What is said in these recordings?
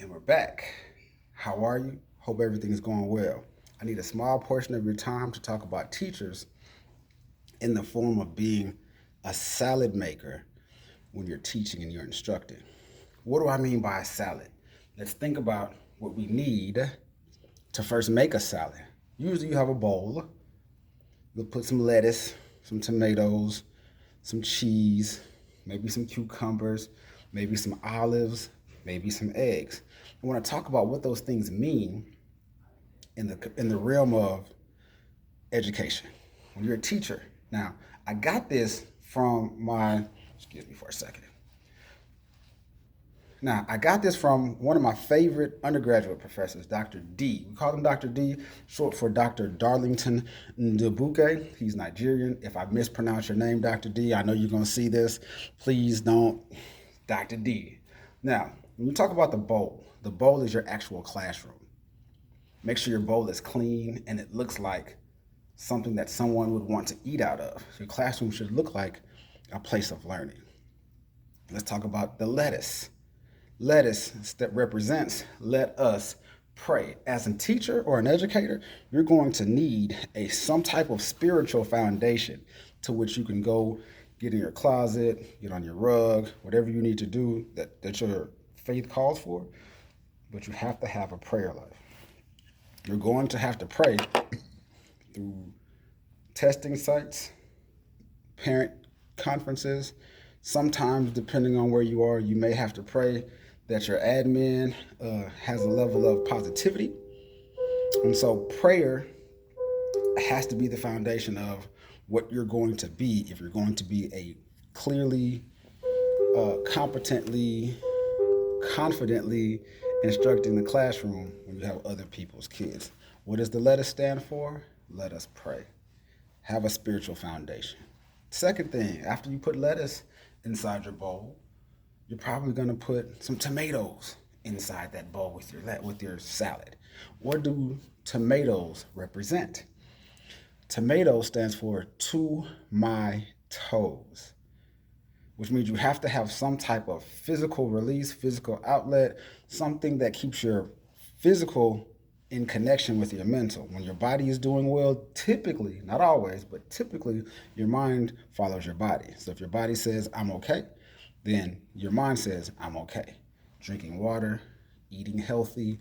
And we're back. How are you? Hope everything is going well. I need a small portion of your time to talk about teachers in the form of being a salad maker when you're teaching and you're instructing. What do I mean by a salad? Let's think about what we need to first make a salad. Usually you have a bowl. You'll put some lettuce, some tomatoes, some cheese, maybe some cucumbers, maybe some olives, maybe some eggs. I want to talk about what those things mean in the realm of education. When you're a teacher. Now, I got this from my excuse me for a second. Now, I got this from one of my favorite undergraduate professors, Dr. D. We call him Dr. D, short for Dr. Darlington Ndubuke. He's Nigerian. If I mispronounce your name, Dr. D, I know you're going to see this. Please don't. Dr. D. Now, when you talk about the bowl is your actual classroom. Make sure your bowl is clean and it looks like something that someone would want to eat out of. Your classroom should look like a place of learning. Let's talk about the lettuce. Lettuce that represents let us pray. As a teacher or an educator, you're going to need some type of spiritual foundation to which you can go get in your closet, get on your rug, whatever you need to do that your faith calls for, but you have to have a prayer life. You're going to have to pray through testing sites, parent conferences. Sometimes, depending on where you are, you may have to pray that your admin has a level of positivity. And so, prayer has to be the foundation of what you're going to be if you're going to be a clearly, competently, confidently instructing the classroom when you have other people's kids. What does the let us stand for? Let us pray. Have a spiritual foundation. Second thing, after you put lettuce inside your bowl, you're probably going to put some tomatoes inside that bowl with your salad. What do tomatoes represent? Tomato stands for to my toes, which means you have to have some type of physical release, physical outlet, something that keeps your physical in connection with your mental. When your body is doing well, typically, not always, but typically, your mind follows your body. So if your body says, I'm okay, then your mind says, I'm okay. Drinking water, eating healthy,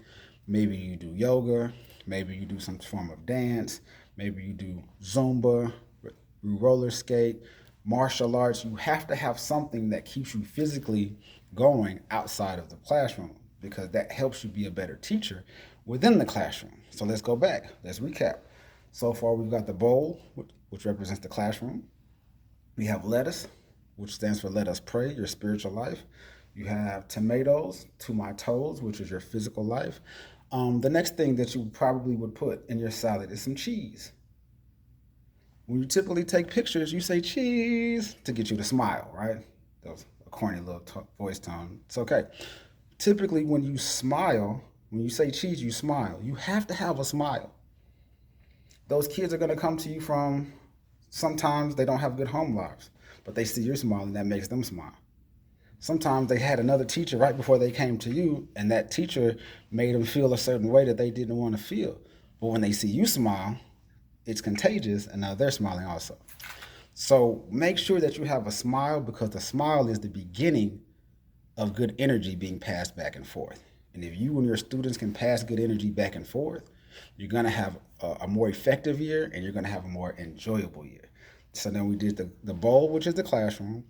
maybe you do yoga, maybe you do some form of dance, maybe you do Zumba, roller skate, martial arts. You have to have something that keeps you physically going outside of the classroom because that helps you be a better teacher within the classroom. So let's go back. Let's recap. So far, we've got the bowl, which represents the classroom. We have lettuce, which stands for let us pray, your spiritual life. You have tomatoes, to my toes, which is your physical life. The next thing that you probably would put in your salad is some cheese. When you typically take pictures, you say cheese to get you to smile, right? That was a corny little voice tone. It's okay. Typically, when you smile, when you say cheese, you smile. You have to have a smile. Those kids are going to come to you from sometimes they don't have good home lives, but they see your smile and that makes them smile. Sometimes they had another teacher right before they came to you, and that teacher made them feel a certain way that they didn't want to feel. But when they see you smile, it's contagious, and now they're smiling also. So make sure that you have a smile because the smile is the beginning of good energy being passed back and forth. And if you and your students can pass good energy back and forth, you're going to have a more effective year and you're going to have a more enjoyable year. So then we did the bowl, which is the classroom.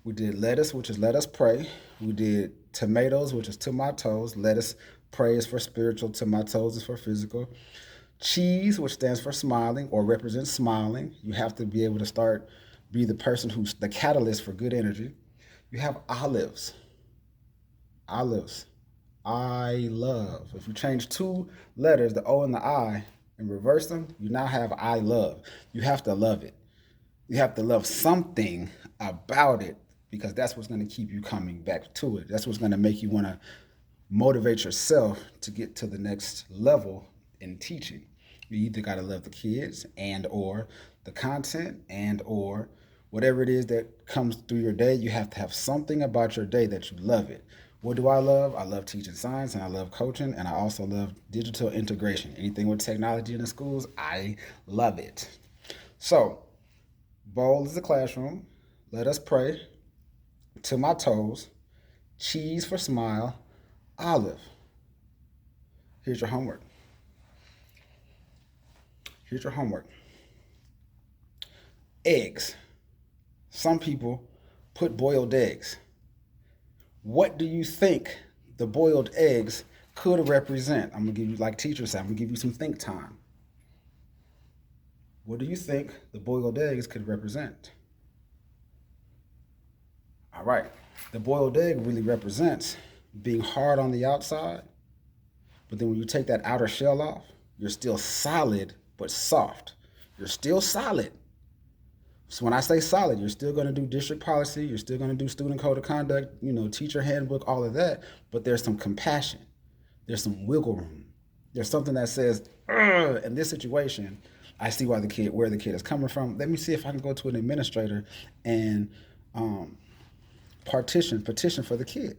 We did lettuce, which is let us pray. We did tomatoes, which is to my toes. Lettuce, pray is for spiritual. To my toes is for physical. Cheese, which stands for smiling or represents smiling. You have to be able to be the person who's the catalyst for good energy. You have olives. Olives. I love. If you change two letters, the O and the I, and reverse them, you now have I love. You have to love it. You have to love something about it because that's what's going to keep you coming back to it. That's what's going to make you want to motivate yourself to get to the next level in teaching. You either got to love the kids and or the content and or whatever it is that comes through your day. You have to have something about your day that you love it. What do I love? I love teaching science and I love coaching, and I also love digital integration. Anything with technology in the schools, I love it. So, bowl is the classroom. Let us pray. To my toes. Cheese for smile. Olive. Here's your homework. Here's your homework. Eggs. Some people put boiled eggs. What do you think the boiled eggs could represent? I'm going to give you, like teachers say, I'm going to give you some think time. What do you think the boiled eggs could represent? All right. The boiled egg really represents being hard on the outside, but then when you take that outer shell off, you're still solid but soft. You're still solid. So when I say solid, you're still going to do district policy, you're still going to do student code of conduct, teacher handbook, all of that, but there's some compassion. There's some wiggle room. There's something that says, in this situation, I see where the kid is coming from. Let me see if I can go to an administrator and petition for the kid,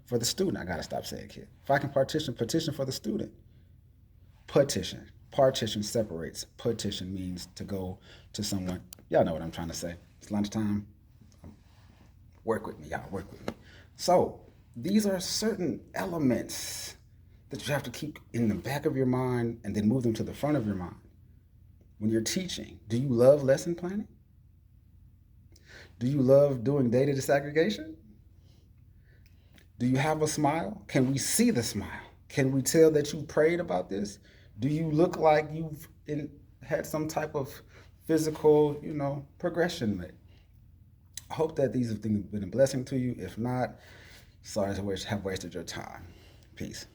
for the student. I gotta stop saying kid. If I can petition for the student. Partition separates. Petition means to go to someone. Y'all know what I'm trying to say. It's lunchtime. Work with me, y'all. Work with me. So these are certain elements that you have to keep in the back of your mind and then move them to the front of your mind. When you're teaching, do you love lesson planning? Do you love doing data disaggregation? Do you have a smile? Can we see the smile? Can we tell that you prayed about this? Do you look like you've had some type of physical, progression made? I hope that these have been a blessing to you. If not, sorry to have wasted your time. Peace.